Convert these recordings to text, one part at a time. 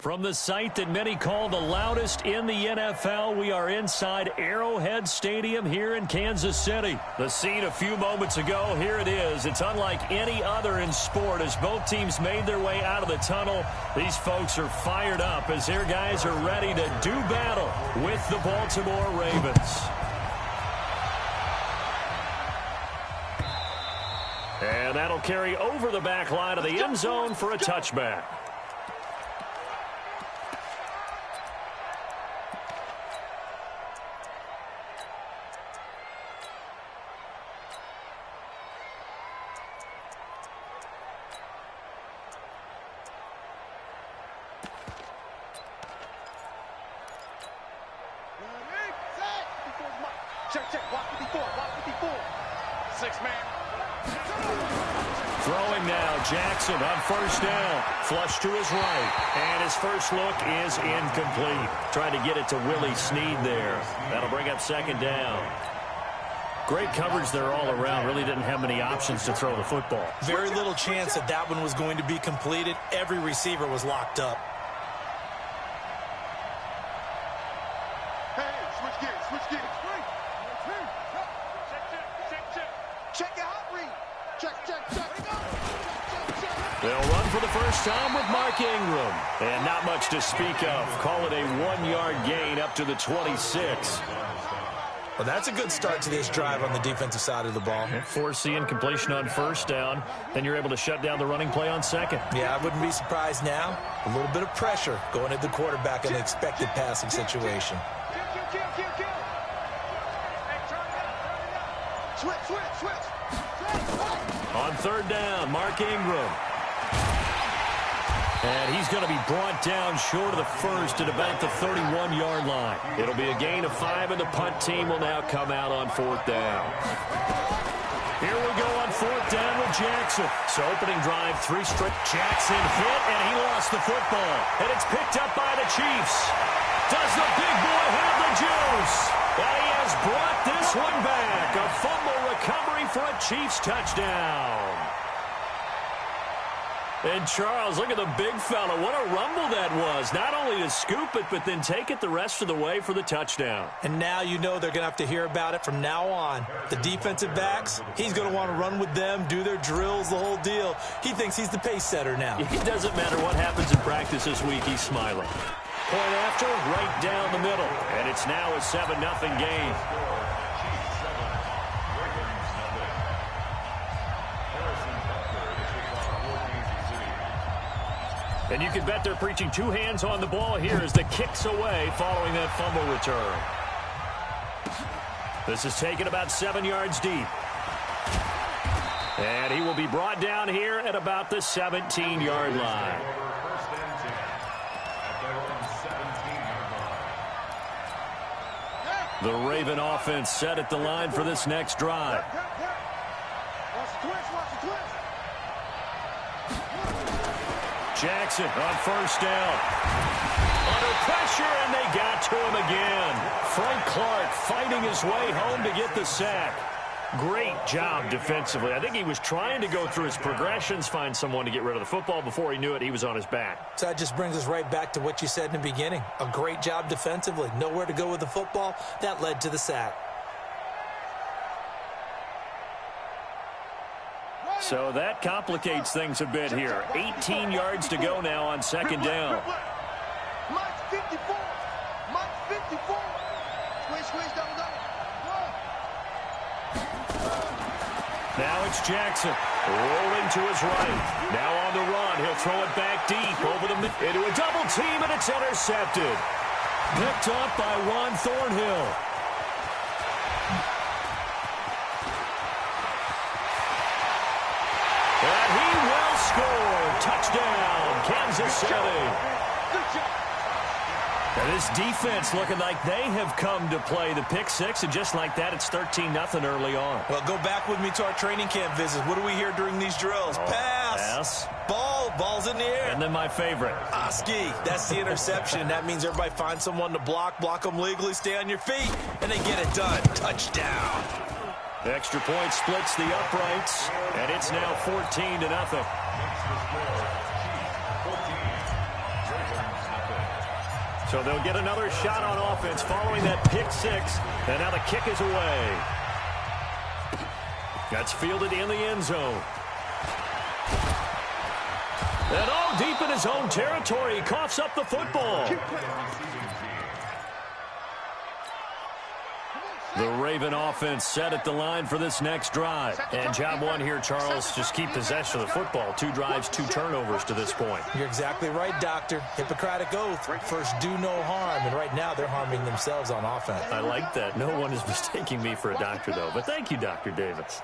From the site that many call the loudest in the NFL, we are inside Arrowhead Stadium here in Kansas City. The scene a few moments ago, here it is. It's unlike any other in sport as both teams made their way out of the tunnel. These folks are fired up as their guys are ready to do battle with the Baltimore Ravens. And that'll carry over the back line of the end zone for a touchback. Check, watch 54, watch 54. 6-man. Throwing now, Jackson on first down. Flush to his right. And his first look is incomplete. Trying to get it to Willie Snead there. That'll bring up second down. Great coverage there all around. Really didn't have many options to throw the football. Very little chance that that one was going to be completed. Every receiver was locked up. Hey, switch gears. Check your hot read. Check. They'll run for the first time with Mark Ingram. And not much to speak of. Call it a 1-yard gain up to the 26. Well, that's a good start to this drive on the defensive side of the ball. Forcing incompletion on first down. Then you're able to shut down the running play on second. Yeah, I wouldn't be surprised now. A little bit of pressure going at the quarterback in an expected passing situation. Switch. On third down, Mark Ingram. And he's going to be brought down short of the first at about the 31-yard line. It'll be a gain of 5, and the punt team will now come out on fourth down. Here we go on fourth down with Jackson. So opening drive, 3 straight. Jackson hit, and he lost the football. And it's picked up by the Chiefs. Does the big boy have the juice? And he has brought this one back. A fumble recovery for a Chiefs touchdown. And Charles, look at the big fella. What a rumble that was. Not only to scoop it, but then take it the rest of the way for the touchdown. And now you know they're going to have to hear about it from now on. The defensive backs, he's going to want to run with them, do their drills, the whole deal. He thinks he's the pace setter now. It doesn't matter what happens in practice this week. He's smiling. Point after, right down the middle. And it's now a 7-0 game. And you can bet they're preaching 2 hands on the ball here as the kick's away following that fumble return. This is taken about 7 yards deep. And he will be brought down here at about the 17-yard line. The Raven offense set at the line for this next drive. Jackson on first down. Under pressure, and they got to him again. Frank Clark fighting his way home to get the sack. Great job defensively. I think he was trying to go through his progressions, find someone to get rid of the football. Before he knew it, he was on his back. So that just brings us right back to what you said in the beginning. A great job defensively. Nowhere to go with the football. That led to the sack. So that complicates things a bit here. 18 yards to go now on second down. Mike's 54. Squeeze, double. Now it's Jackson rolling to his right. Now on the run. He'll throw it back deep over the mid into a double team, and it's intercepted. Picked up by Juan Thornhill. And he will score. Touchdown, Kansas City. Now this defense looking like they have come to play the pick six, and just like that, it's 13-0 early on. Well, go back with me to our training camp visits. What do we hear during these drills? Pass. Ball's in the air. And then my favorite. Ski. That's the interception. That means everybody finds someone to block them legally, stay on your feet, and they get it done. Touchdown. The extra point splits the uprights, and it's now 14-0. So they'll get another shot on offense following that pick six. And now the kick is away. That's fielded in the end zone. And all deep in his own territory, he coughs up the football. The Raven offense set at the line for this next drive. And job one here, Charles, just keep possession of the football. 2 drives, 2 turnovers to this point. You're exactly right, Doctor. Hippocratic oath. First, do no harm. And right now, they're harming themselves on offense. I like that. No one is mistaking me for a doctor, though. But thank you, Dr. Davis.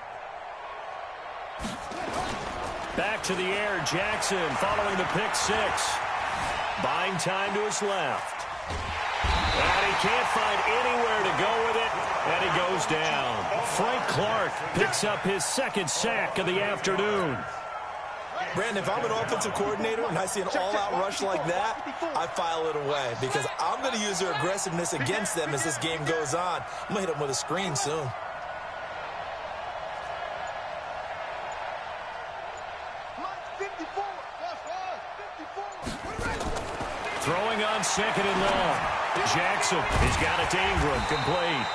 Back to the air, Jackson following the pick six. Buying time to his left. And he can't find anywhere to go with it, and he goes down. Frank Clark picks up his 2nd sack of the afternoon. Brandon, if I'm an offensive coordinator and I see an all-out rush like that, I file it away because I'm going to use their aggressiveness against them as this game goes on. I'm going to hit them with a screen soon. Throwing on 2nd and long. Jackson, he's got it to Ingram, complete.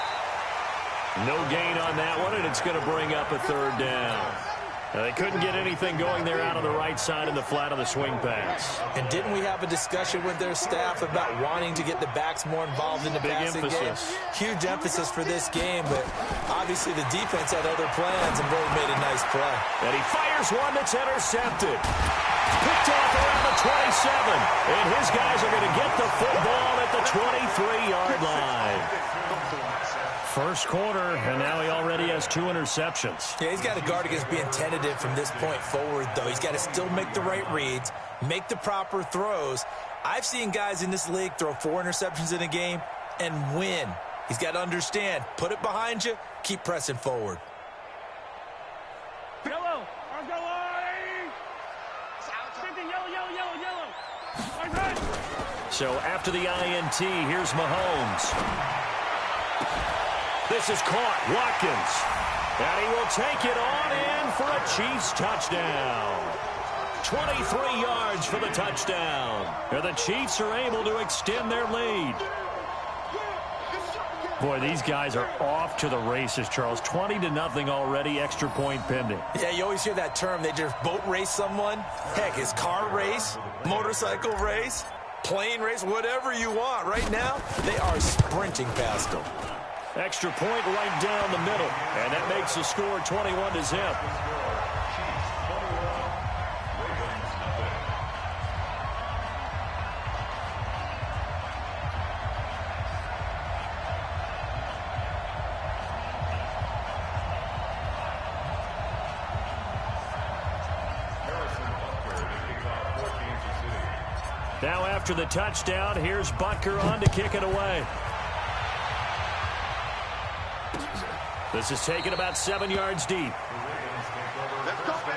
No gain on that one, and it's going to bring up a 3rd down. Now, they couldn't get anything going there out on the right side in the flat of the swing pass. And didn't we have a discussion with their staff about wanting to get the backs more involved in the passing game? Huge emphasis for this game, but obviously the defense had other plans and really made a nice play. And he fires one that's intercepted. Picked off around the 27. And his guys are going to get the football at the 23-yard line. First quarter, and now he already has 2 interceptions. Yeah, he's got to guard against being tentative from this point forward, though. He's got to still make the right reads, make the proper throws. I've seen guys in this league throw 4 interceptions in a game and win. He's got to understand, put it behind you, keep pressing forward. Yellow. So after the INT, here's Mahomes. This is caught. Watkins. And he will take it on in for a Chiefs touchdown. 23 yards for the touchdown. And the Chiefs are able to extend their lead. Boy, these guys are off to the races, Charles. 20-0 already, extra point pending. Yeah, you always hear that term. They just boat race someone. Heck, it's car race, motorcycle race, plane race, whatever you want. Right now, they are sprinting past them. Extra point right down the middle. And that makes the score 21-0. Now after the touchdown, here's Butker on to kick it away. This is taken about 7 yards deep. Let's go, baby.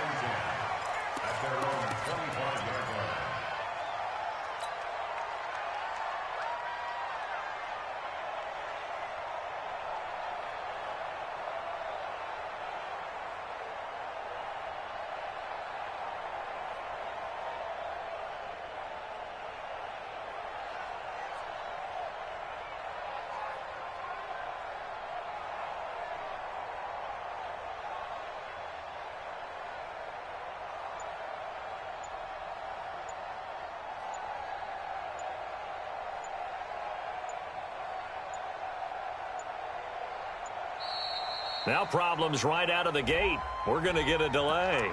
Now problems right out of the gate. We're going to get a delay.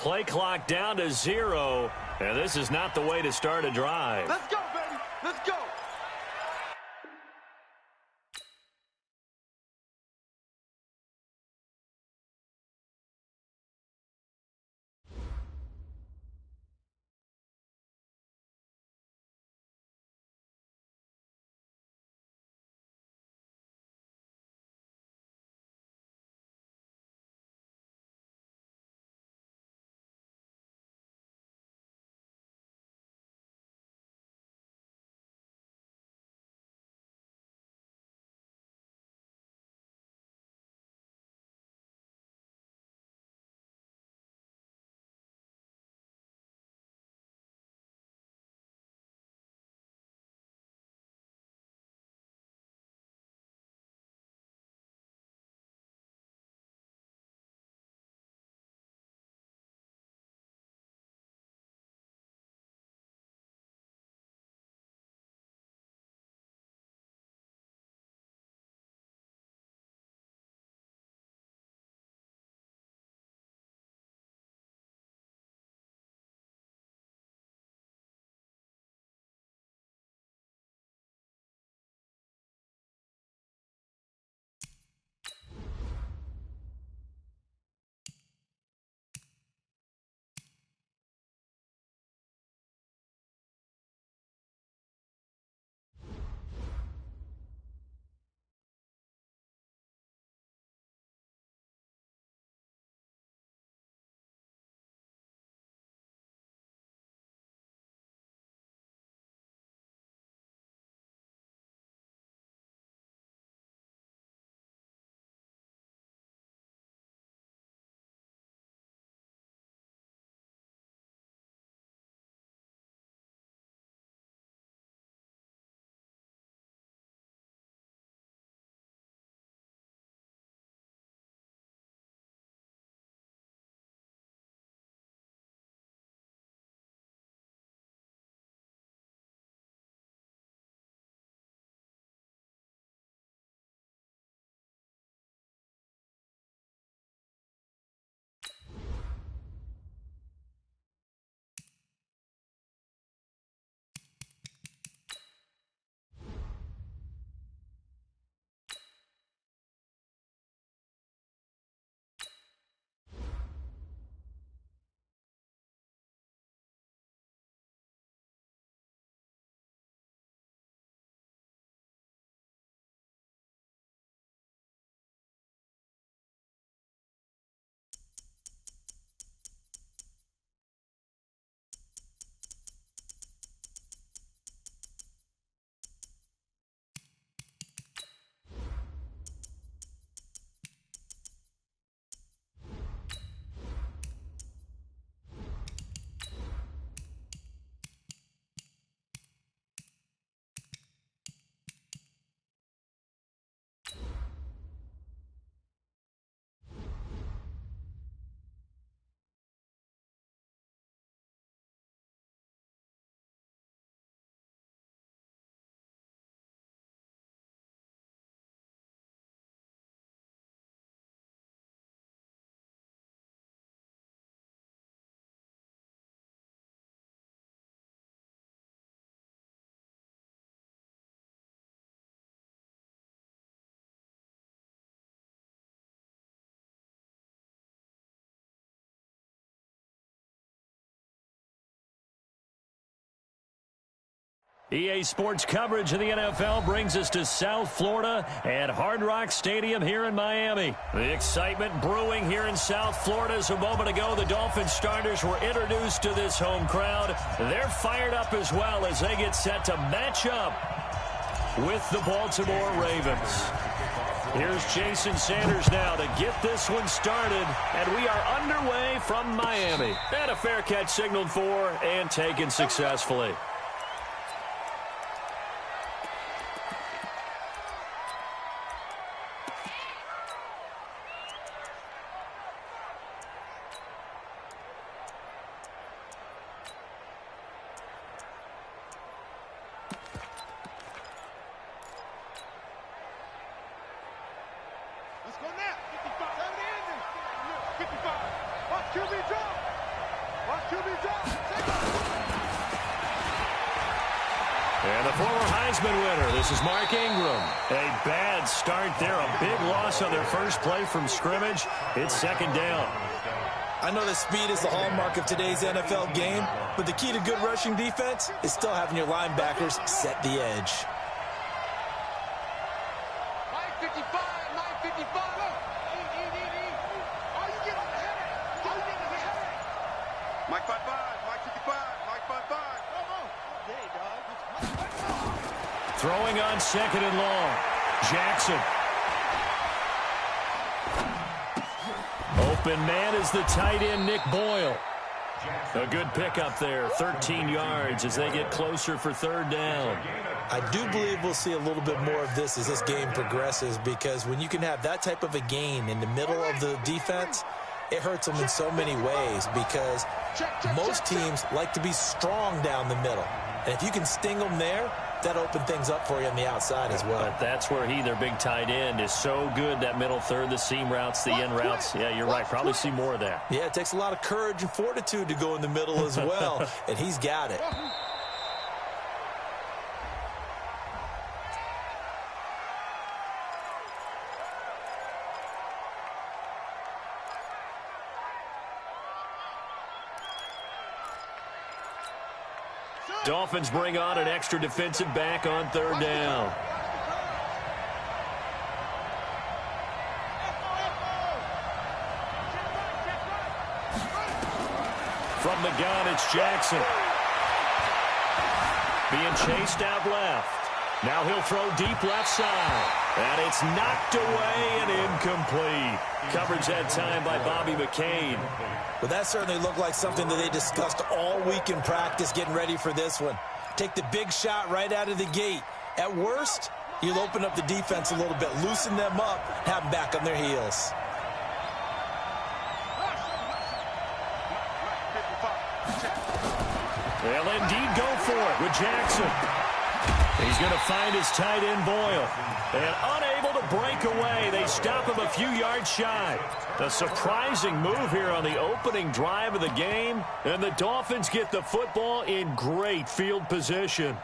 Play clock down to 0, and this is not the way to start a drive. Let's go, baby. Let's go. EA Sports coverage of the NFL brings us to South Florida at Hard Rock Stadium here in Miami. The excitement brewing here in South Florida as a moment ago the Dolphins starters were introduced to this home crowd. They're fired up as well as they get set to match up with the Baltimore Ravens. Here's Jason Sanders now to get this one started, and we are underway from Miami. And a fair catch signaled for and taken successfully. Let's go now. 55. 55. Watch QB drop. And the former Heisman winner, this is Mark Ingram. A bad start there, a big loss on their first play from scrimmage. It's second down. I know that speed is the hallmark of today's NFL game, but the key to good rushing defense is still having your linebackers set the edge. 955, 955. Mike 55, Mike 55, Mike 55. Throwing on second and long. Jackson. Open man is the tight end, Nick Boyle. A good pickup there, 13 yards as they get closer for third down. I do believe we'll see a little bit more of this as this game progresses, because when you can have that type of a gain in the middle of the defense, it hurts them in so many ways, because most teams like to be strong down the middle. And if you can sting them there, that opens things up for you on the outside as well. But that's where their big tight end, is so good, that middle third, the seam routes, the end routes. Yeah, you're right. Probably see more of that. Yeah, it takes a lot of courage and fortitude to go in the middle as well, and he's got it. Dolphins bring on an extra defensive back on third down. From the gun, it's Jackson. Being chased out left. Now he'll throw deep left side. And it's knocked away and incomplete. Coverage that time by Bobby McCain. Well, that certainly looked like something that they discussed all week in practice getting ready for this one. Take the big shot right out of the gate. At worst, you'll open up the defense a little bit, loosen them up, have them back on their heels. They'll indeed go for it with Jackson. He's going to find his tight end, Boyle. And unable to break away, they stop him a few yards shy. A surprising move here on the opening drive of the game. And the Dolphins get the football in great field position.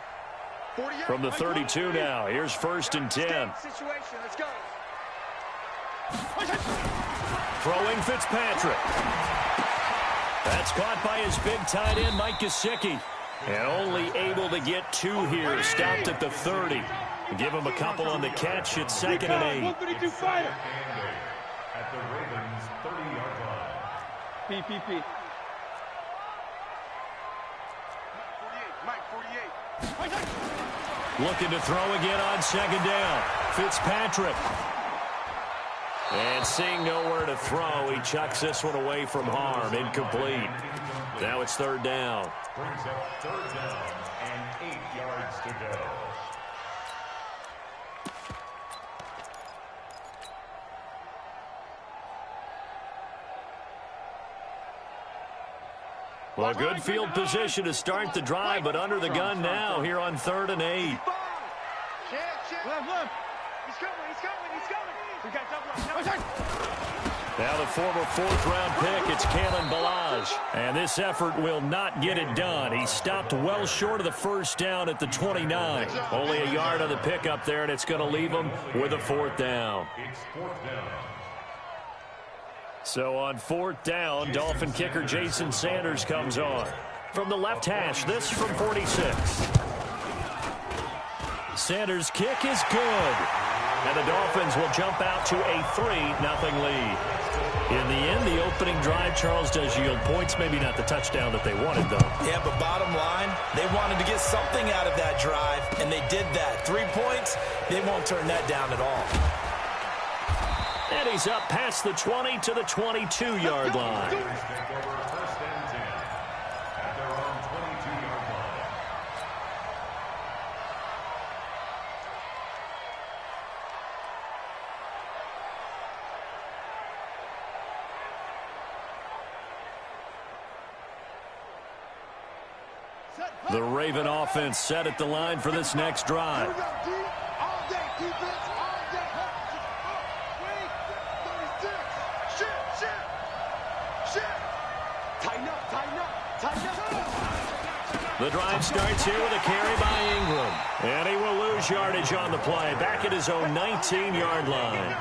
From the 32 now, here's 1st and 10. Let's go. Throwing Fitzpatrick. That's caught by his big tight end, Mike Gesicki. And only able to get 2 here. Stopped at the 30. Give him a couple on the catch. It's 2nd and 8. 152 fighter. At the Ravens' 30-yard line. PPP. 48, Mike 48. Looking to throw again on 2nd down. Fitzpatrick. And seeing nowhere to throw, he chucks this one away from harm. Incomplete. Now it's 3rd down. Brings up 3rd down and 8 yards to go. Well, good field position to start the drive, but under the gun now here on 3rd and 8. He's coming. We got double. Now the former 4th-round pick, it's Kalen Ballage. And this effort will not get it done. He stopped well short of the 1st down at the 29. Only a yard on the pickup there, and it's going to leave him with a 4th down. It's 4th down. So on 4th down, Dolphin kicker Jason Sanders comes on. From the left hash, this from 46. Sanders' kick is good. And the Dolphins will jump out to a 3-0 lead. In the end, the opening drive, Charles, does yield points. Maybe not the touchdown that they wanted, though. Yeah, but bottom line, they wanted to get something out of that drive, and they did that. 3 points, they won't turn that down at all. And he's up past the 20 to the 22-yard line. Take over 1st and 10 at their own 22-yard line. The Raven offense set at the line for this next drive. Tighten up. The drive starts here with a carry by Ingram. And he will lose yardage on the play. Back at his own 19-yard line.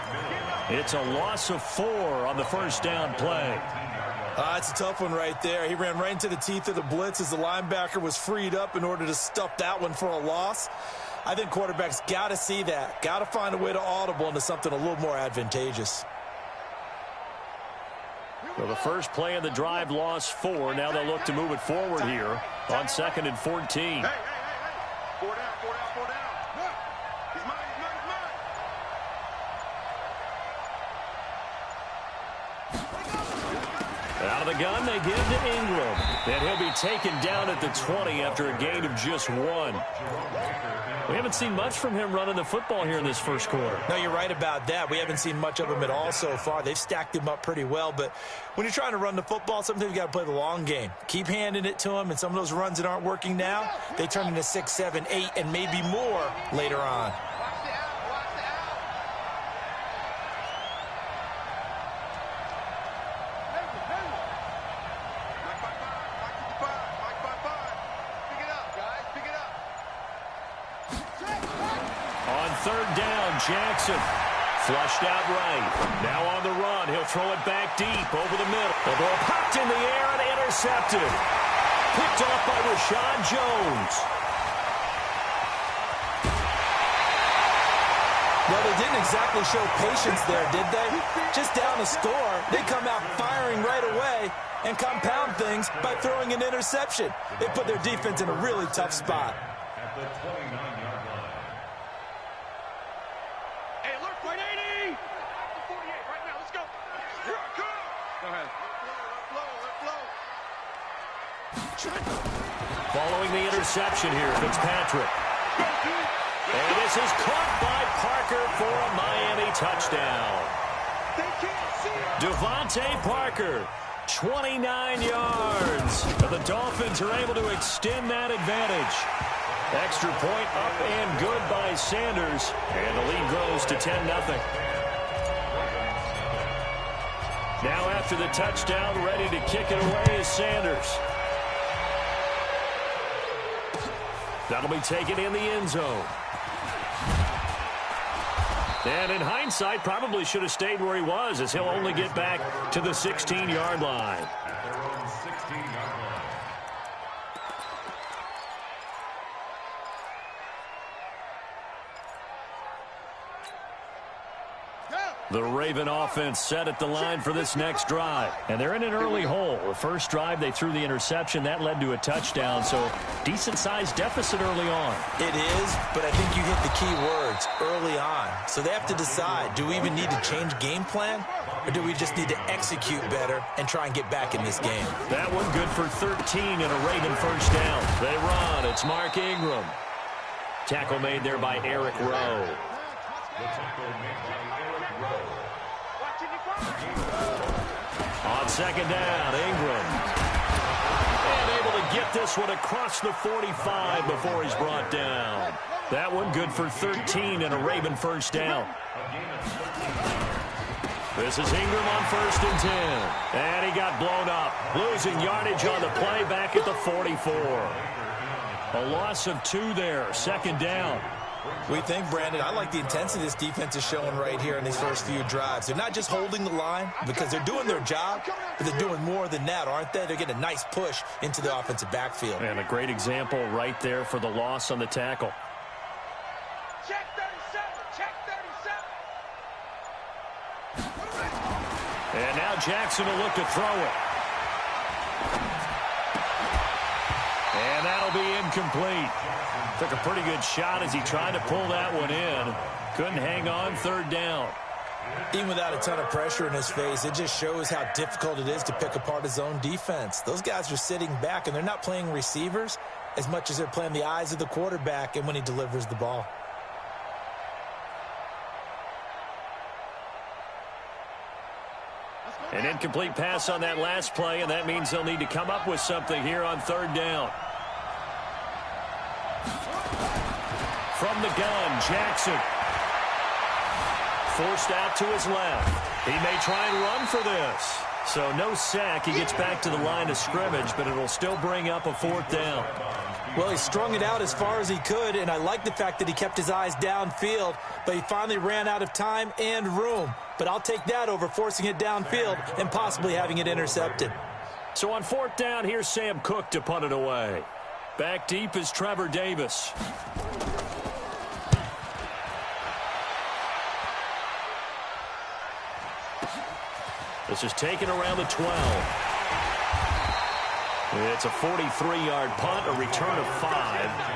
It's a loss of 4 on the first down play. It's a tough one right there. He ran right into the teeth of the blitz as the linebacker was freed up in order to stuff that one for a loss. I think quarterbacks got to see that. Got to find a way to audible into something a little more advantageous. Well, the first play of the drive lost 4. Now they'll look to move it forward here on 2nd and 14. Hey. 4 down. He's mine. Out of the gun, they give to Ingram. And he'll be taken down at the 20 after a gain of just 1. We haven't seen much from him running the football here in this first quarter. No, you're right about that. We haven't seen much of him at all so far. They've stacked him up pretty well. But when you're trying to run the football, sometimes you got to play the long game. Keep handing it to him, and some of those runs that aren't working now, they turn into 6, 7, 8, and maybe more later on. Third down, Jackson. Flushed out right. Now on the run. He'll throw it back deep over the middle. The ball popped in the air and intercepted. Picked off by Rashad Jones. Well, they didn't exactly show patience there, did they? Just down a score, they come out firing right away and compound things by throwing an interception. They put their defense in a really tough spot. At the 29-yard line. Hey, alert, 180! At the 48 right now, let's go. Here I come. Go ahead. Let flow. Following the interception here, Fitzpatrick. And this is caught by Parker for a Miami touchdown. They can't see it. Devontae Parker, 29 yards. The Dolphins are able to extend that advantage. Extra point up and good by Sanders. And the lead grows to 10-0. Now after the touchdown, ready to kick it away is Sanders. That'll be taken in the end zone. And in hindsight, probably should have stayed where he was, as he'll only get back to the 16-yard line. At their own 16-yard line. The Raven offense set at the line for this next drive. And they're in an early hole. The first drive, they threw the interception. That led to a touchdown, so decent-sized deficit early on. It is, but I think you hit the key words, early on. So they have to decide, do we even need to change game plan, or do we just need to execute better and try and get back in this game? That one good for 13 and a Raven first down. They run. It's Mark Ingram. Tackle made there by Eric Rowe. The tackle made by Eric Rowe. On second down, Ingram. And able to get this one across the 45 before he's brought down. That one good for 13 and a Raven first down. This is Ingram on 1st and 10. And he got blown up. Losing yardage on the play back at the 44. A loss of 2 there. Second down. We think, Brandon, I like the intensity this defense is showing right here in these first few drives. They're not just holding the line because they're doing their job, but they're doing more than that, aren't they? They're getting a nice push into the offensive backfield. And a great example right there for the loss on the tackle. Check 37. Check 37. And now Jackson will look to throw it. And that'll be incomplete. Took a pretty good shot as he tried to pull that one in. Couldn't hang on. 3rd down. Even without a ton of pressure in his face, it just shows how difficult it is to pick apart his own defense. Those guys are sitting back, and they're not playing receivers as much as they're playing the eyes of the quarterback and when he delivers the ball. An incomplete pass on that last play, and that means they'll need to come up with something here on 3rd down. From the gun, Jackson. Forced out to his left. He may try and run for this. So no sack. He gets back to the line of scrimmage, but it'll still bring up a 4th down. Well, he strung it out as far as he could, and I like the fact that he kept his eyes downfield, but he finally ran out of time and room. But I'll take that over forcing it downfield and possibly having it intercepted. So on 4th down, here's Sam Cook to punt it away. Back deep is Trevor Davis. This is taken around the 12. It's a 43-yard punt, a return of 5,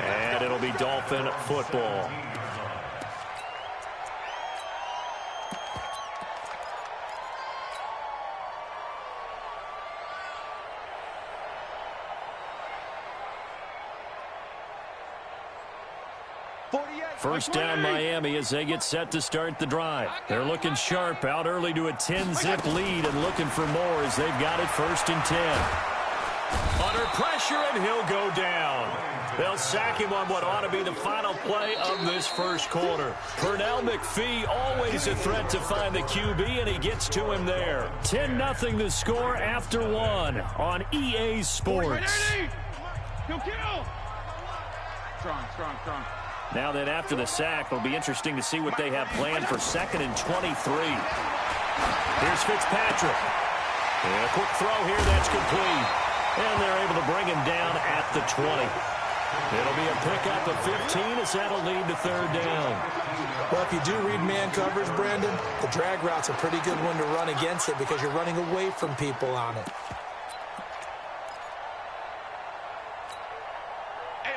and it'll be Dolphin football. First down Miami as they get set to start the drive. They're looking sharp, out early to a 10-zip lead and looking for more as they've got it 1st and 10. Under pressure, and he'll go down. They'll sack him on what ought to be the final play of this first quarter. Pernell McPhee, always a threat to find the QB, and he gets to him there. 10-0 the score after 1 on EA Sports. Strong. Now then, after the sack, it'll be interesting to see what they have planned for 2nd and 23. Here's Fitzpatrick. And a quick throw here, that's complete. And they're able to bring him down at the 20. It'll be a pickup of 15 as that'll lead to 3rd down. Well, if you do read man coverage, Brandon, the drag route's a pretty good one to run against it because you're running away from people on it.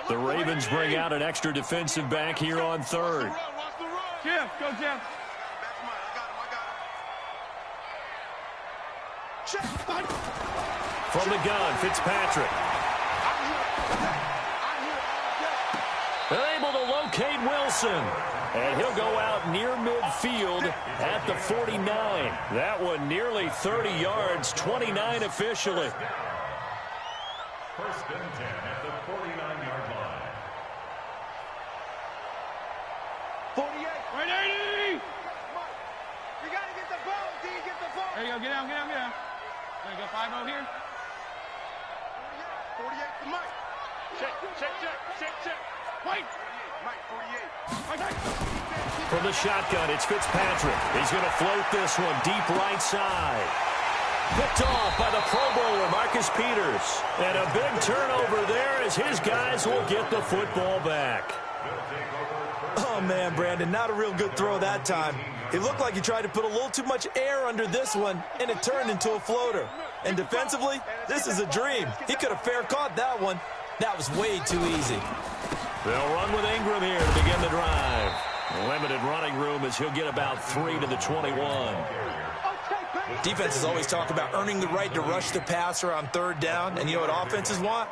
The Ravens bring out an extra defensive back here on 3rd. Jeff, go Jeff. From the gun, Fitzpatrick. They're able to locate Wilson. And he'll go out near midfield at the 49. That one nearly 30 yards, 29 officially. 1st and 10 at the 49-yard line. 48. 180. You got to get the ball, D. Get the ball. There you go. Get down. There you go. 5-0 here. 48 to Mike. Check. Wait. Mike, 48. From the shotgun, it's Fitzpatrick. He's going to float this one deep right side. Picked off by the Pro Bowler, Marcus Peters. And a big turnover there as his guys will get the football back. Oh, man, Brandon, not a real good throw that time. It looked like he tried to put a little too much air under this one, and it turned into a floater. And defensively, this is a dream. He could have fair caught that one. That was way too easy. They'll run with Ingram here to begin the drive. Limited running room as he'll get about 3 to the 21. Defenses always talk about earning the right to rush the passer on 3rd down, and you know what offenses want?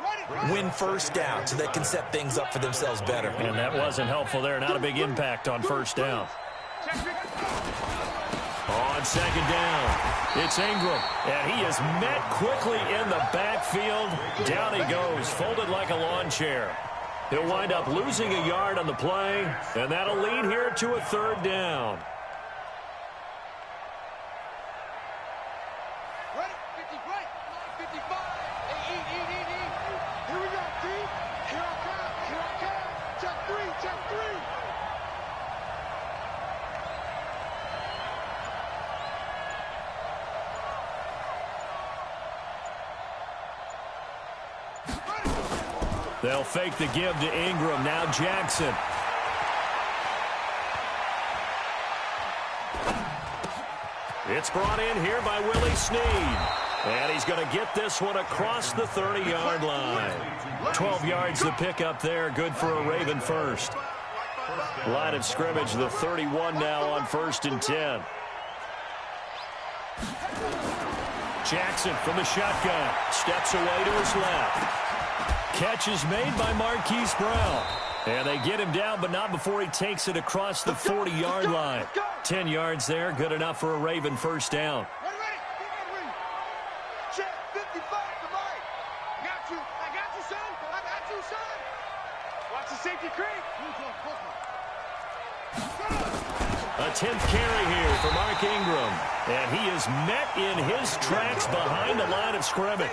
Win 1st down so they can set things up for themselves better. And that wasn't helpful there. Not a big impact on 1st down. On 2nd down, it's Ingram, and he is met quickly in the backfield. Down he goes, folded like a lawn chair. He'll wind up losing a yard on the play, and that'll lead here to a 3rd down. They'll fake the give to Ingram. Now Jackson. It's brought in here by Willie Snead. And he's going to get this one across the 30-yard line. 12 yards to pick up there. Good for a Raven first. Line of scrimmage, the 31 now on 1st and 10. Jackson from the shotgun. Steps away to his left. Catch is made by Marquise Brown. And they get him down, but not before he takes it across the 40-yard line. 10 yards there, good enough for a Raven first down. Check, 55 to Mike. I got you, son. Watch the safety creep. A 10th carry here for Mark Ingram. And he is met in his tracks behind the line of scrimmage.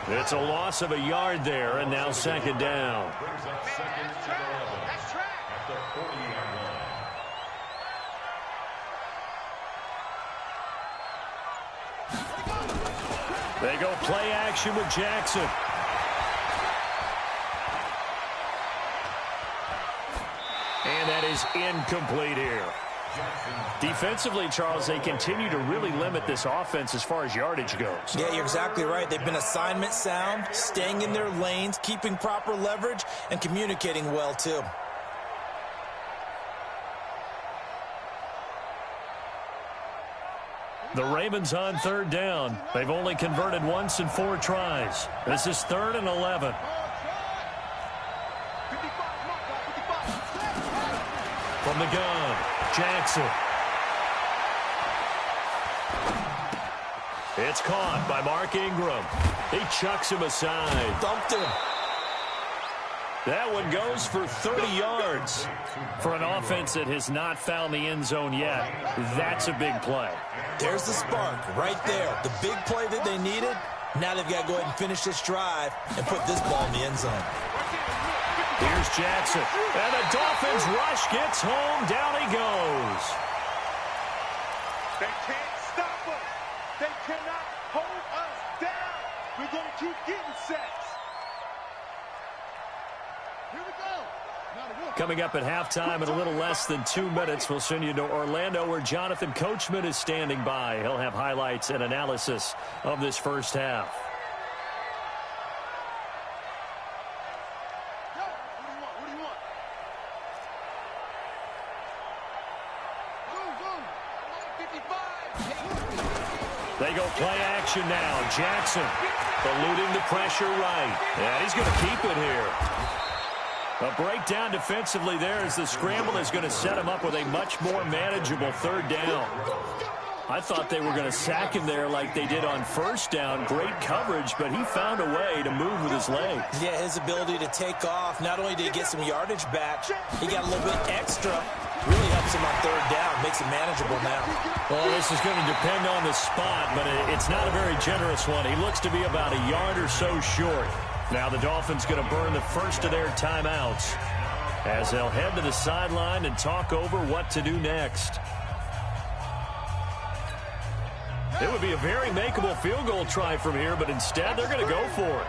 It's a loss of a yard there, and now second down. They go play action with Jackson. And that is incomplete here. Defensively, Charles, they continue to really limit this offense as far as yardage goes. Yeah, you're exactly right. They've been assignment sound, staying in their lanes, keeping proper leverage, and communicating well, too. The Ravens on third down. They've only converted once in 4 tries. This is 3rd and 11. From the gun, Jackson. It's caught by Mark Ingram. He chucks him aside. Dumped him. That one goes for 30 yards. For an offense that has not found the end zone yet, that's a big play. There's the spark right there. The big play that they needed. Now they've got to go ahead and finish this drive and put this ball in the end zone. Here's Jackson. And the Dolphins rush gets home. Down he goes. They can't stop us. They cannot hold us down. We're going to keep getting sacks. Here we go. Coming up at halftime in a little less than 2 minutes, we'll send you to Orlando where Jonathan Coachman is standing by. He'll have highlights and analysis of this first half. What do you want? They go play action now. Jackson eluding the pressure right. And he's going to keep it here. A breakdown defensively there as the scramble is going to set him up with a much more manageable 3rd down. I thought they were going to sack him there like they did on 1st down. Great coverage, but he found a way to move with his legs. Yeah, his ability to take off. Not only did he get some yardage back, he got a little bit extra. Really helps him on 3rd down. Makes it manageable now. Well, this is going to depend on the spot, but it's not a very generous one. He looks to be about a yard or so short. Now the Dolphins going to burn the first of their timeouts as they'll head to the sideline and talk over what to do next. It would be a very makeable field goal try from here, but instead they're going to go for it.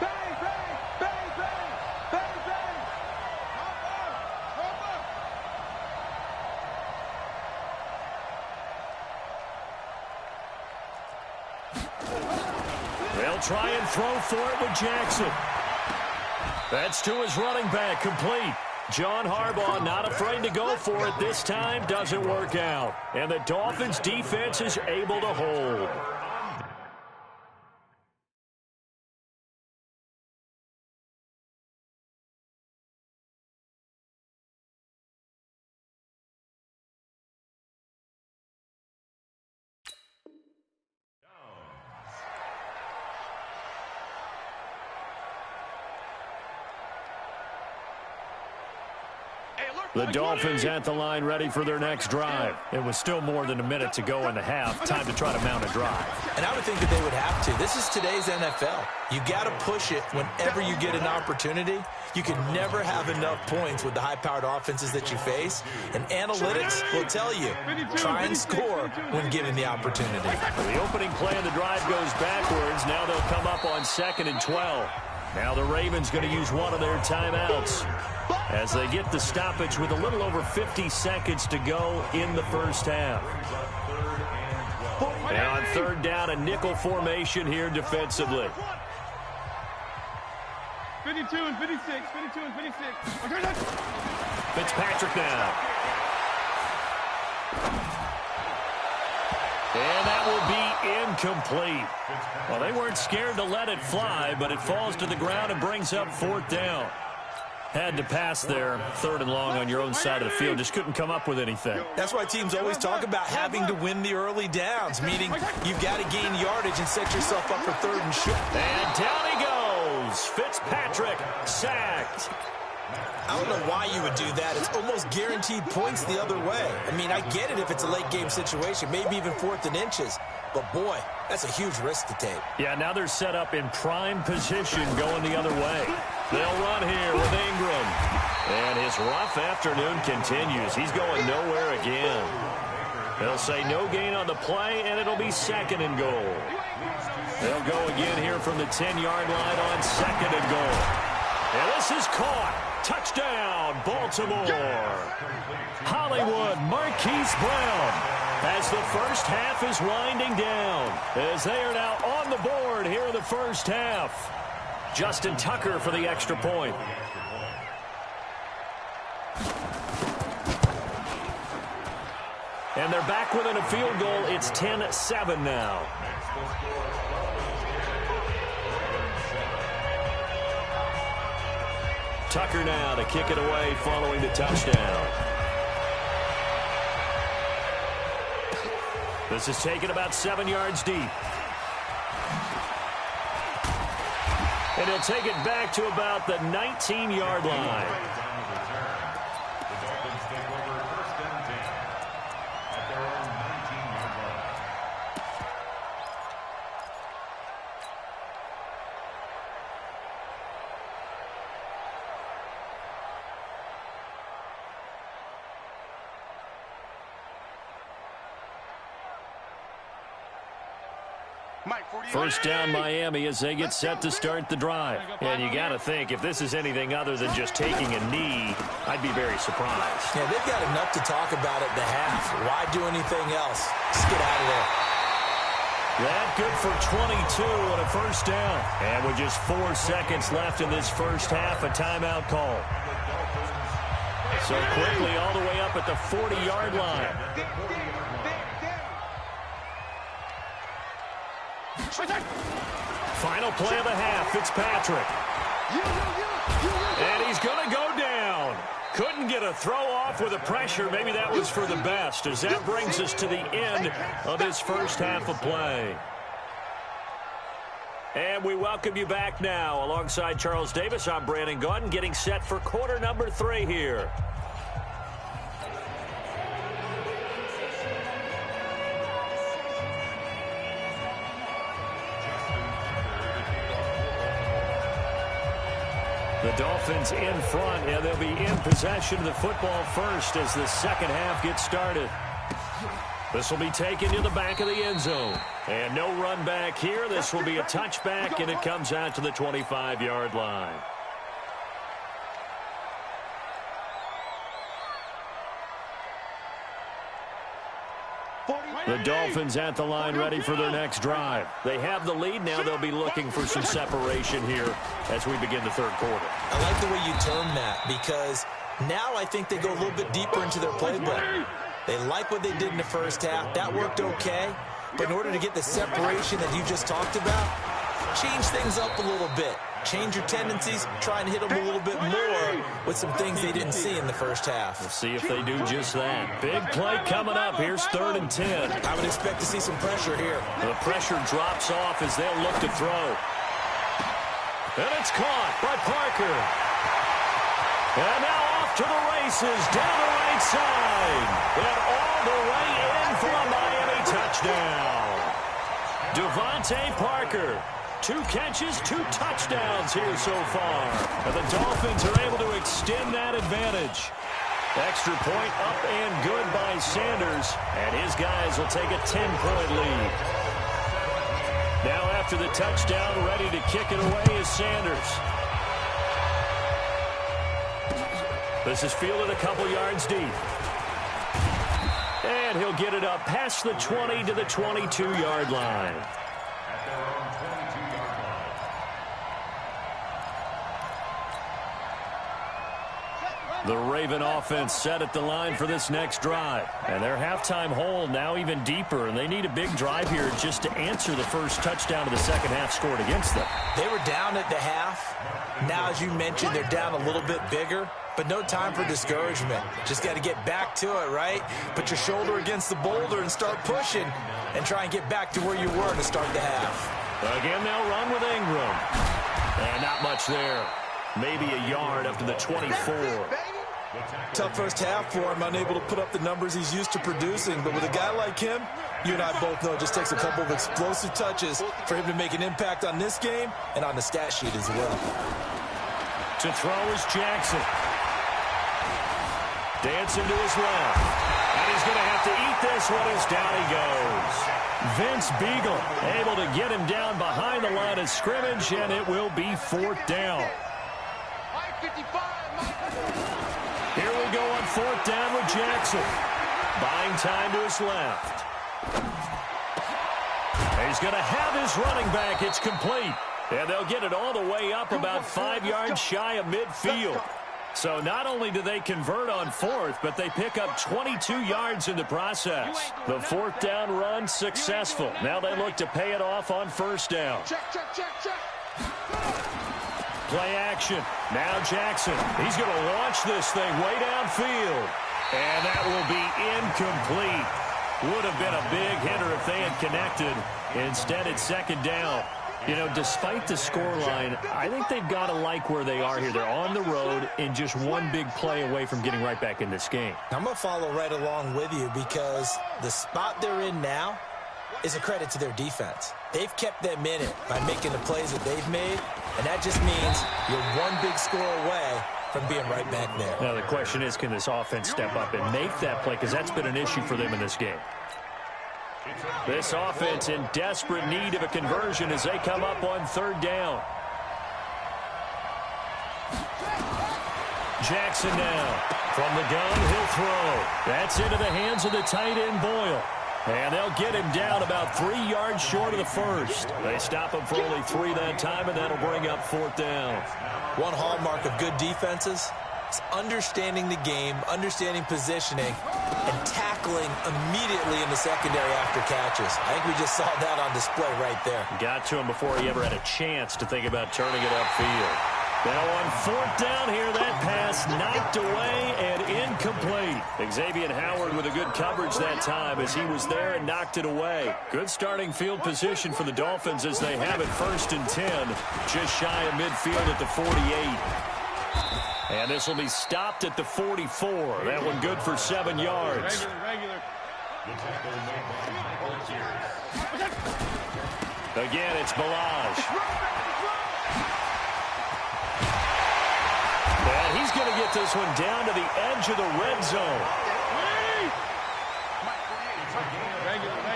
Bang, bang, bang, bang, bang, bang. They'll try and throw for it with Jackson. That's to his running back, complete. John Harbaugh not afraid to go for it this time. Doesn't work out. And the Dolphins defense is able to hold. The Dolphins at the line ready for their next drive. It was still more than a minute to go in the half. Time to try to mount a drive. And I would think that they would have to. This is today's NFL. You got to push it whenever you get an opportunity. You can never have enough points with the high-powered offenses that you face. And analytics will tell you, try and score when given the opportunity. The opening play of the drive goes backwards. Now they'll come up on 2nd and 12. Now the Ravens going to use one of their timeouts as they get the stoppage with a little over 50 seconds to go in the first half. And on 3rd down, a nickel formation here defensively. 52 and 56, 52 and 56. Fitzpatrick now. And that will be incomplete. Well, they weren't scared to let it fly, but it falls to the ground and brings up 4th down. Had to pass there, 3rd and long on your own side of the field. Just couldn't come up with anything. That's why teams always talk about having to win the early downs, meaning you've got to gain yardage and set yourself up for 3rd and short. And down he goes. Fitzpatrick sacked. I don't know why you would do that. It's almost guaranteed points the other way. I mean, I get it if it's a late-game situation, maybe even 4th and inches. But, boy, that's a huge risk to take. Yeah, now they're set up in prime position going the other way. They'll run here with Ingram. And his rough afternoon continues. He's going nowhere again. They'll say no gain on the play, and it'll be 2nd and goal. They'll go again here from the 10-yard line on 2nd and goal. And this is caught. Touchdown, Baltimore. Hollywood Marquise Brown as the first half is winding down, as they are now on the board here in the first half. Justin Tucker for the extra point. And they're back within a field goal. It's 10-7 now. Tucker now to kick it away following the touchdown. This is taken about 7 yards deep. And he'll take it back to about the 19-yard line. First down Miami as they get set to start the drive. And you got to think, if this is anything other than just taking a knee, I'd be very surprised. Yeah, they've got enough to talk about at the half. Why do anything else? Just get out of there. That good for 22 and a first down. And with just 4 seconds left in this first half, a timeout call. So quickly all the way up at the 40-yard line. Final play of the half, Fitzpatrick. And he's going to go down. Couldn't get a throw off with the pressure. Maybe that was for the best, as that brings us to the end of this first half of play. And we welcome you back now. Alongside Charles Davis, I'm Brandon Gaudin, getting set for quarter number 3 here. The Dolphins in front, and they'll be in possession of the football first as the second half gets started. This will be taken to the back of the end zone. And no run back here. This will be a touchback, and it comes out to the 25-yard line. The Dolphins at the line ready for their next drive. They have the lead. Now they'll be looking for some separation here as we begin the third quarter. I like the way you term that, because now I think they go a little bit deeper into their playbook. They like what they did in the first half. That worked okay. But in order to get the separation that you just talked about, change things up a little bit. Change your tendencies, try and hit them a little bit more with some things they didn't see in the first half. We'll see if they do just that. Big play coming up. Here's 3rd and 10. I would expect to see some pressure here. The pressure drops off as they'll look to throw. And it's caught by Parker. And now off to the races, down the right side. And all the way in for a Miami touchdown. Devontae Parker. 2 catches, 2 touchdowns here so far. And the Dolphins are able to extend that advantage. Extra point up and good by Sanders. And his guys will take a 10-point lead. Now after the touchdown, ready to kick it away is Sanders. This is fielded a couple yards deep. And he'll get it up past the 20 to the 22-yard line. The Raven offense set at the line for this next drive. And their halftime hole now even deeper, and they need a big drive here just to answer the first touchdown of the second half scored against them. They were down at the half. Now, as you mentioned, they're down a little bit bigger, but no time for discouragement. Just got to get back to it, right? Put your shoulder against the boulder and start pushing and try and get back to where you were to start the half. Again, they'll run with Ingram. And not much there. maybe a yard up to the 24. Tough first half for him, unable to put up the numbers he's used to producing. But with a guy like him, you and I both know it just takes a couple of explosive touches for him to make an impact on this game and on the stat sheet as well. To throw is Jackson. Dancing to his left. And he's going to have to eat this one as down he goes. Vince Beagle able to get him down behind the line of scrimmage, and it will be 4th down. Here we go on 4th down with Jackson. Buying time to his left. He's going to have his running back. It's complete. And they'll get it all the way up about 5 yards shy of midfield. So not only do they convert on 4th, but they pick up 22 yards in the process. The 4th down run successful. Now they look to pay it off on 1st down. Play action. Now Jackson. He's going to launch this thing way downfield. And that will be incomplete. Would have been a big hitter if they had connected. Instead, it's 2nd down. You know, despite the scoreline, I think they've got to like where they are here. They're on the road and just one big play away from getting right back in this game. I'm going to follow right along with you because the spot they're in now is a credit to their defense. They've kept them in it by making the plays that they've made, and that just means you're one big score away from being right back there. Now, the question is, can this offense step up and make that play? Because that's been an issue for them in this game. This offense in desperate need of a conversion as they come up on 3rd down. Jackson now. From the gun, he'll throw. That's into the hands of the tight end, Boyle. And they'll get him down about 3 yards short of the 1st. They stop him for only 3 that time, and that'll bring up 4th down. One hallmark of good defenses is understanding the game, understanding positioning, and tackling immediately in the secondary after catches. I think we just saw that on display right there. Got to him before he ever had a chance to think about turning it upfield. Now on 4th down here, that pass knocked away and incomplete. Xavier Howard with a good coverage that time as he was there and knocked it away. Good starting field position for the Dolphins as they have it 1st and 10, just shy of midfield at the 48. And this will be stopped at the 44. That one good for 7 yards. Regular. Again, it's Balaj. And he's going to get this one down to the edge of the red zone. Regular.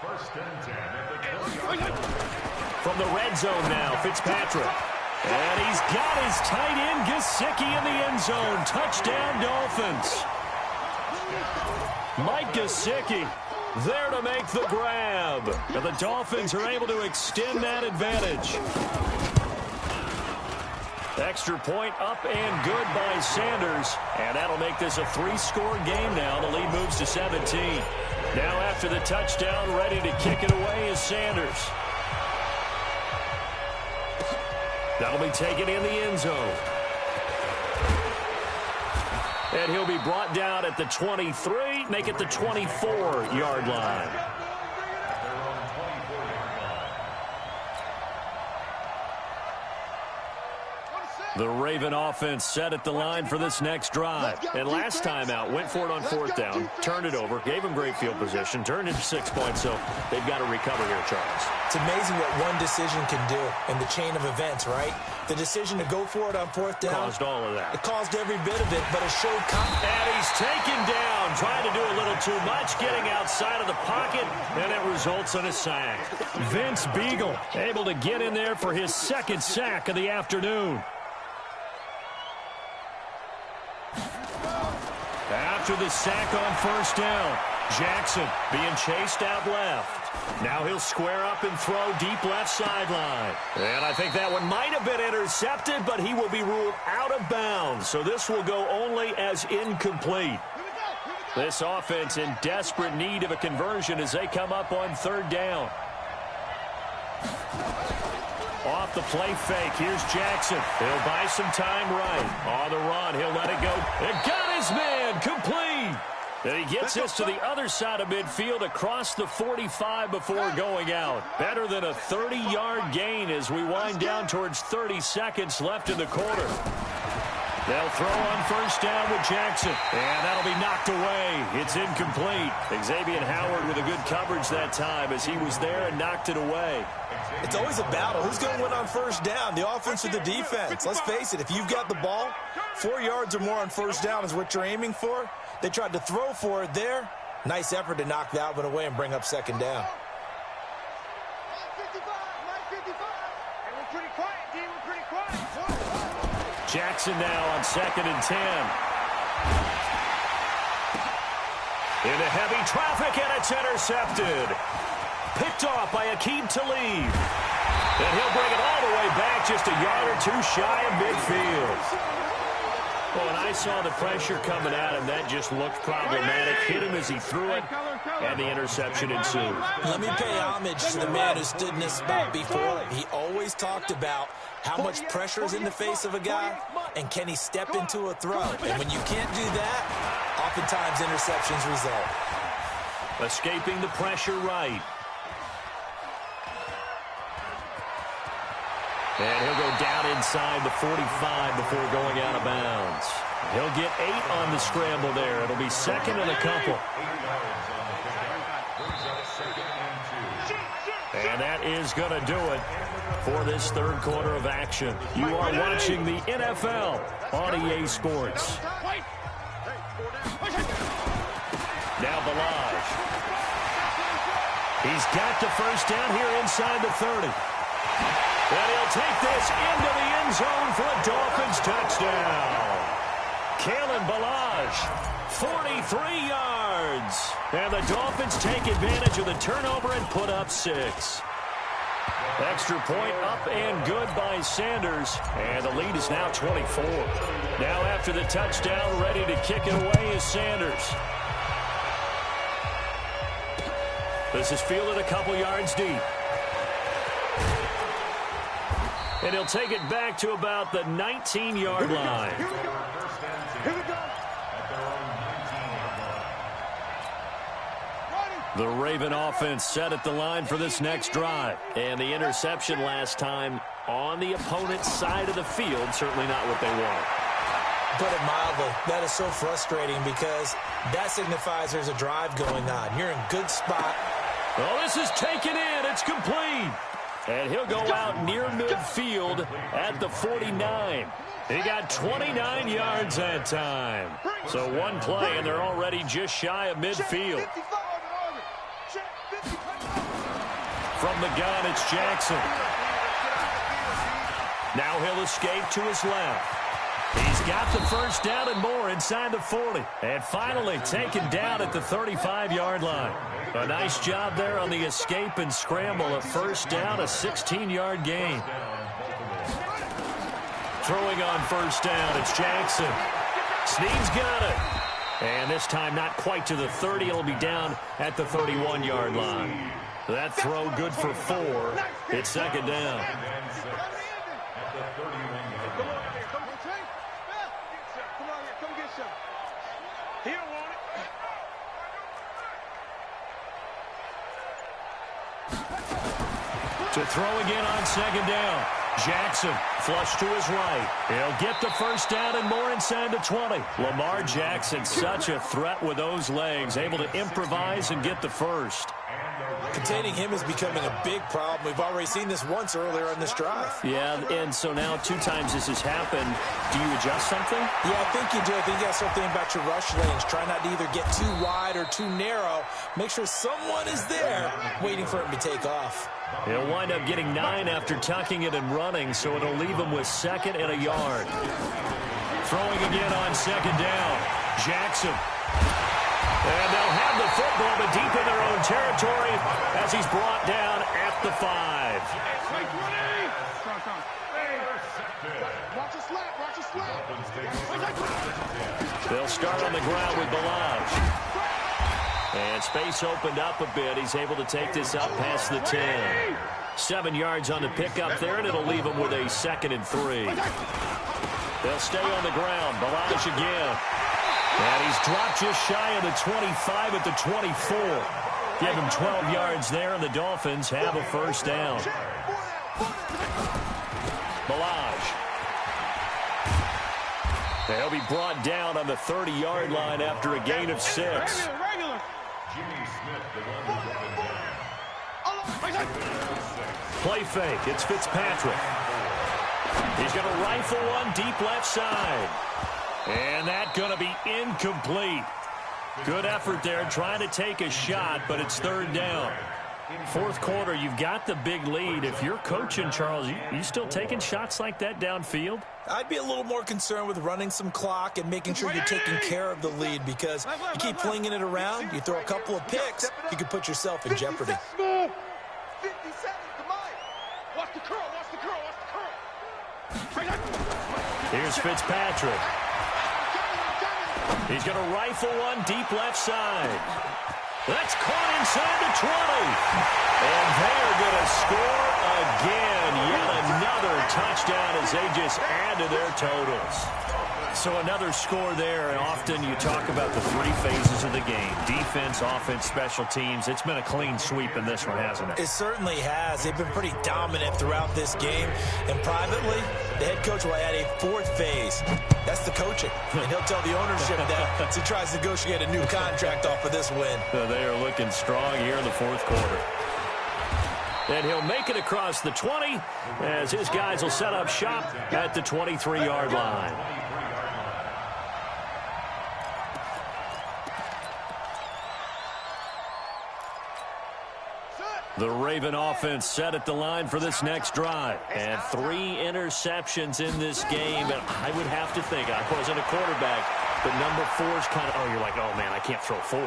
First and 10 at the 20. From the red zone now, Fitzpatrick. And he's got his tight end, Gesicki, in the end zone. Touchdown, Dolphins. Mike Gesicki there to make the grab. And the Dolphins are able to extend that advantage. Extra point up and good by Sanders. And that'll make this a 3-score game now. The lead moves to 17. Now after the touchdown, ready to kick it away is Sanders. That'll be taken in the end zone. And he'll be brought down at the 23, make it the 24-yard line. The Raven offense set at the line for this next drive. And last time out, went for it on 4th down, turned it over, gave them great field position, turned into 6 points, so they've got to recover here, Charles. It's amazing what one decision can do in the chain of events, right? The decision to go for it on 4th down. Caused all of that. It caused every bit of it, but it showed confidence. And he's taken down, trying to do a little too much, getting outside of the pocket, and it results in a sack. Vince Beagle able to get in there for his 2nd sack of the afternoon. After the sack on 1st down, Jackson being chased out left. Now he'll square up and throw deep left sideline. And I think that one might have been intercepted, but he will be ruled out of bounds. So this will go only as incomplete. This offense in desperate need of a conversion as they come up on 3rd down. Off the play fake, here's Jackson. He'll buy some time right. On the run, he'll let it go. And got his man, complete. And he gets this to the other side of midfield across the 45 before going out. Better than a 30-yard gain as we wind down towards 30 seconds left in the quarter. They'll throw on first down with Jackson. And that'll be knocked away. It's incomplete. Xavier Howard with a good coverage that time as he was there and knocked it away. It's always a battle. Who's going to win on first down, the offense or the defense? Let's face it, if you've got the ball, 4 yards or more on first down is what you're aiming for. They tried to throw for it there. Nice effort to knock that one away and bring up second down. Jackson now on 2nd and 10. Into heavy traffic, and it's intercepted. Picked off by Akeem Talib. And he'll bring it all the way back just a yard or two shy of midfield. Well, when I saw the pressure coming at him, that just looked problematic. Hit him as he threw it, and the interception ensued. Let me pay homage to the man who stood in this spot before. He always talked about how much pressure is in the face of a guy, and can he step into a throw? And when you can't do that, oftentimes interceptions result. Escaping the pressure right. And he'll go down inside the 45 before going out of bounds. He'll get 8 on the scramble there. It'll be 2nd and a couple. And that is going to do it for this third quarter of action. You are watching the NFL on EA Sports. Now Balaj. He's got the first down here inside the 30. And he'll take this into the end zone for a Dolphins touchdown. Kalen Balaj, 43 yards. And the Dolphins take advantage of the turnover and put up 6. Extra point up and good by Sanders. And the lead is now 24. Now after the touchdown, ready to kick it away is Sanders. This is fielded a couple yards deep. And he'll take it back to about the 19-yard line. Here we go. The Raven offense set at the line for this next drive. And the interception last time on the opponent's side of the field, certainly not what they want. Put it mildly, that is so frustrating because that signifies there's a drive going on. You're in good spot. Oh, this is taken in. It's complete. And he'll go out near midfield at the 49. He got 29 yards that time. So one play, and they're already just shy of midfield. From the gun, it's Jackson. Now he'll escape to his left. He's got the first down and more inside the 40. And finally taken down at the 35-yard line. A nice job there on the escape and scramble. A first down, a 16-yard gain. Throwing on first down, it's Jackson. Snead's got it. And this time not quite to the 30. It'll be down at the 31-yard line. That throw good for 4. It's second down. To throw again on second down. Jackson flush to his right. He'll get the first down and more inside the 20. Lamar Jackson, such a threat with those legs, able to improvise and get the first. Containing him is becoming a big problem. We've already seen this once earlier on this drive. Yeah, and so now 2 times this has happened. Do you adjust something? Yeah, I think you do. I think you got to start thinking about your rush lanes. Try not to either get too wide or too narrow. Make sure someone is there waiting for him to take off. He'll wind up getting 9 after tucking it and running, so it'll leave him with 2nd and a yard. Throwing again on second down. Jackson. And they'll have the football, but deep in their own territory as he's brought down at the 5. They'll start on the ground with Balaj. And space opened up a bit. He's able to take this up past the 10. 7 yards on the pickup there, and it'll leave him with a 2nd and 3. They'll stay on the ground. Balaj again. And he's dropped just shy of the 25 at the 24. Give him 12 yards there, and the Dolphins have a first down. Balaj. They'll be brought down on the 30-yard line after a gain of 6. Regular. Jimmy Smith, the one who brought him down. Play fake. It's Fitzpatrick. He's going to rifle one deep left side. And that's going to be incomplete. Good effort there trying to take a shot, but it's third down. Fourth quarter, you've got the big lead. If you're coaching, Charles, you still taking shots like that downfield? I'd be a little more concerned with running some clock and making sure you're taking care of the lead, because you keep flinging it around, you throw a couple of picks, you could put yourself in jeopardy. 50 seconds to mine. Watch the curl, watch the curl, watch the curl. Here's Fitzpatrick. He's going to rifle one deep left side. That's caught inside the 20. And they're going to score again. Yet another touchdown as they just add to their totals. So another score there, and often you talk about the three phases of the game. Defense, offense, special teams. It's been a clean sweep in this one, hasn't it? It certainly has. They've been pretty dominant throughout this game. And privately, the head coach will add a fourth phase. That's the coaching. And he'll tell the ownership that as he tries to negotiate a new contract off of this win. They are looking strong here in the fourth quarter. And he'll make it across the 20 as his guys will set up shop at the 23-yard line. The Raven offense set at the line for this next drive. And 3 interceptions in this game. And I would have to think, I wasn't a quarterback, but number 4's kind of, you're like, oh, man, I can't throw 4.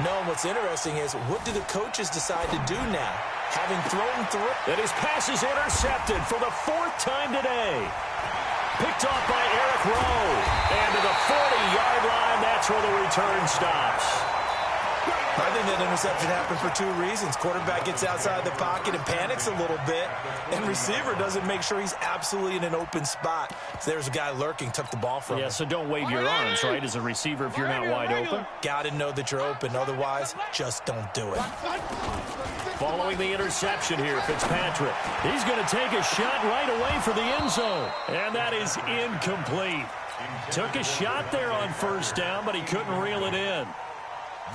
No, what's interesting is, what do the coaches decide to do now? Having thrown through. And his pass is intercepted for the 4th time today. Picked off by Eric Rowe. And to the 40-yard line, that's where the return stops. I think that interception happened for 2 reasons. Quarterback gets outside the pocket and panics a little bit, and receiver doesn't make sure he's absolutely in an open spot. So there's a guy lurking, took the ball from him. Yeah, so don't wave your arms, right, as a receiver if you're not wide open. Got to know that you're open. Otherwise, just don't do it. Following the interception here, Fitzpatrick. He's going to take a shot right away for the end zone. And that is incomplete. Took a shot there on first down, but he couldn't reel it in.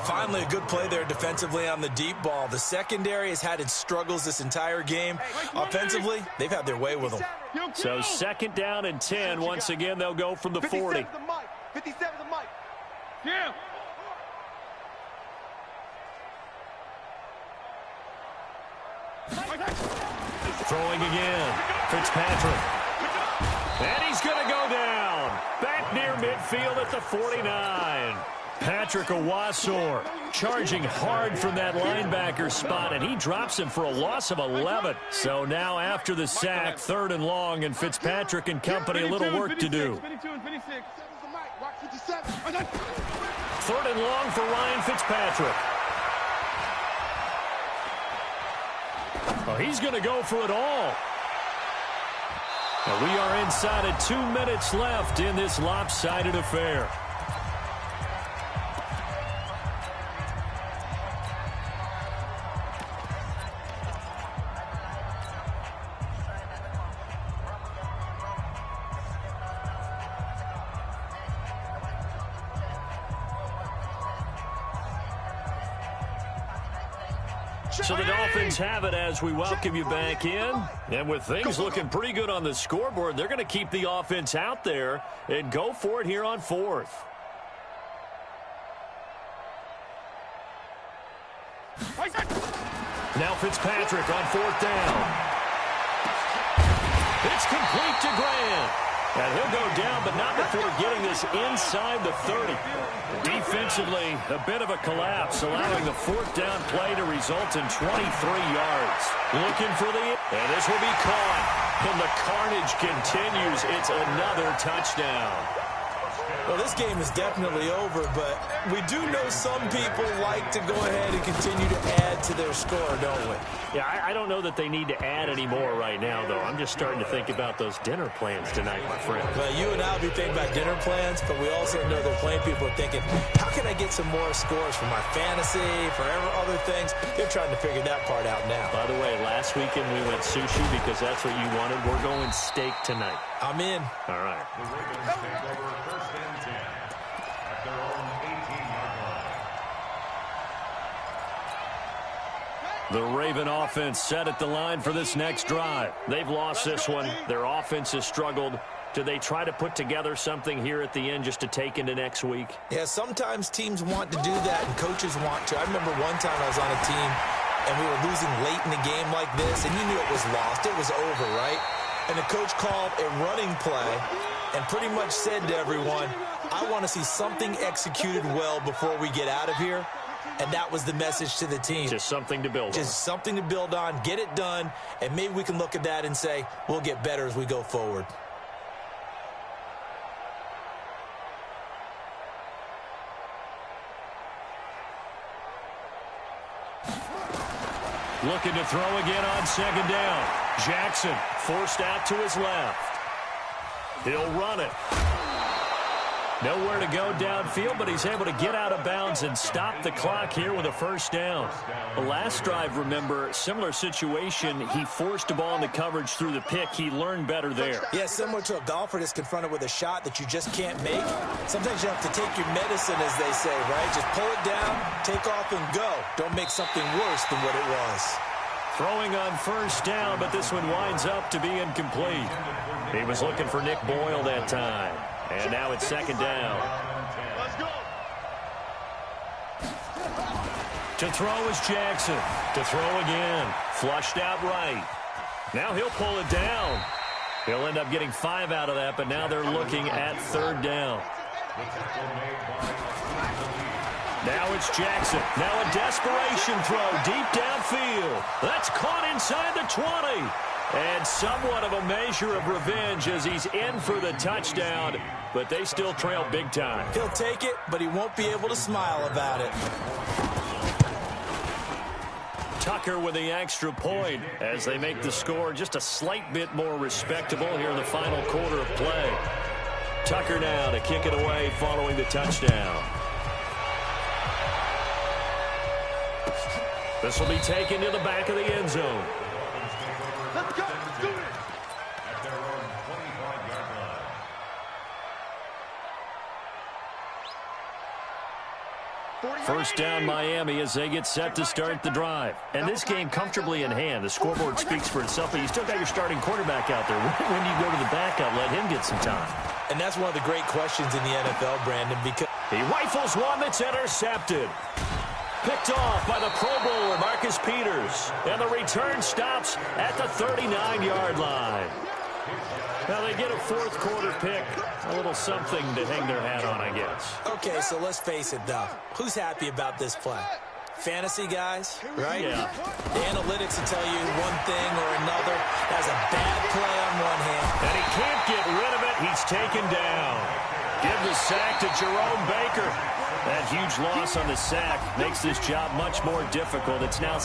Finally, a good play there defensively on the deep ball. The secondary has had its struggles this entire game. Offensively, they've had their way with them. So 2nd down and 10. Once again, they'll go from the 40. 57 to Mike. Yeah. Throwing again. Fitzpatrick. And he's going to go down. Back near midfield at the 49. Patrick Owasor charging hard from that linebacker spot, and he drops him for a loss of 11. So now after the sack, 3rd and long, and Fitzpatrick and company a little work to do. 3rd and long for Ryan Fitzpatrick. Oh, he's going to go for it all. Now we are inside of 2 minutes left in this lopsided affair. So the Dolphins have it as we welcome you back in. And with things looking pretty good on the scoreboard, they're going to keep the offense out there and go for it here on 4th. Now Fitzpatrick on 4th down. It's complete to Grant. And he'll go down, but not before getting this inside the 30. Defensively, a bit of a collapse, allowing the 4th down play to result in 23 yards. Looking for the... And this will be caught. And the carnage continues. It's another touchdown. Well, this game is definitely over, but we do know some people like to go ahead and continue to add to their score, don't we? Yeah, I don't know that they need to add any more right now, though. I'm just starting to think about those dinner plans tonight, my friend. Well, you and I will be thinking about dinner plans, but we also know that plenty of people are thinking, how can I get some more scores for my fantasy, for other things? They're trying to figure that part out now. By the way, last weekend we went sushi because that's what you wanted. We're going steak tonight. I'm in. All right. The Ravens take over first and 10 at their own 18-yard line. The Raven offense set at the line for this next drive. They've lost this one. Their offense has struggled. Do they try to put together something here at the end just to take into next week? Yeah, sometimes teams want to do that and coaches want to. I remember one time I was on a team and we were losing late in the game like this, and you knew it was lost. It was over, right? And the coach called a running play and pretty much said to everyone, I want to see something executed well before we get out of here. And that was the message to the team. Just something to build on. Just something to build on, get it done, and maybe we can look at that and say, we'll get better as we go forward. Looking to throw again on second down. Jackson forced out to his left. He'll run it. Nowhere to go downfield, but he's able to get out of bounds and stop the clock here with a first down. The last drive, remember, similar situation. He forced the ball into coverage through the pick. He learned better there. Yeah, similar to a golfer that's confronted with a shot that you just can't make. Sometimes you have to take your medicine, as they say, right? Just pull it down, take off, and go. Don't make something worse than what it was. Throwing on first down, but this one winds up to be incomplete. He was looking for Nick Boyle that time. And now it's second down. Let's go. To throw is Jackson. To throw again. Flushed out right. Now he'll pull it down. He'll end up getting 5 out of that, but now they're looking at third down. Now it's Jackson. Now a desperation throw deep downfield. That's caught inside the 20. And somewhat of a measure of revenge as he's in for the touchdown, but they still trail big time. He'll take it, but he won't be able to smile about it. Tucker with the extra point as they make the score just a slight bit more respectable here in the final quarter of play. Tucker now to kick it away following the touchdown. This will be taken to the back of the end zone. Let's go. Let's do it. At their own 25-yard line. First down Miami as they get set to start the drive. And this game comfortably in hand. The scoreboard speaks for itself, but you still got your starting quarterback out there. When do you go to the backup? Let him get some time. And that's one of the great questions in the NFL, Brandon, because He rifles one that's intercepted. Picked off by the Pro Bowler, Marcus Peters. And the return stops at the 39-yard line. Now they get a fourth quarter pick. A little something to hang their hat on, I guess. Okay, so let's face it, though. Who's happy about this play? Fantasy guys, right? Yeah. The analytics will tell you one thing or another. That's a bad play on one hand. And he can't get rid of it. He's taken down. Give the sack to Jerome Baker. That huge loss on the sack makes this job much more difficult. It's now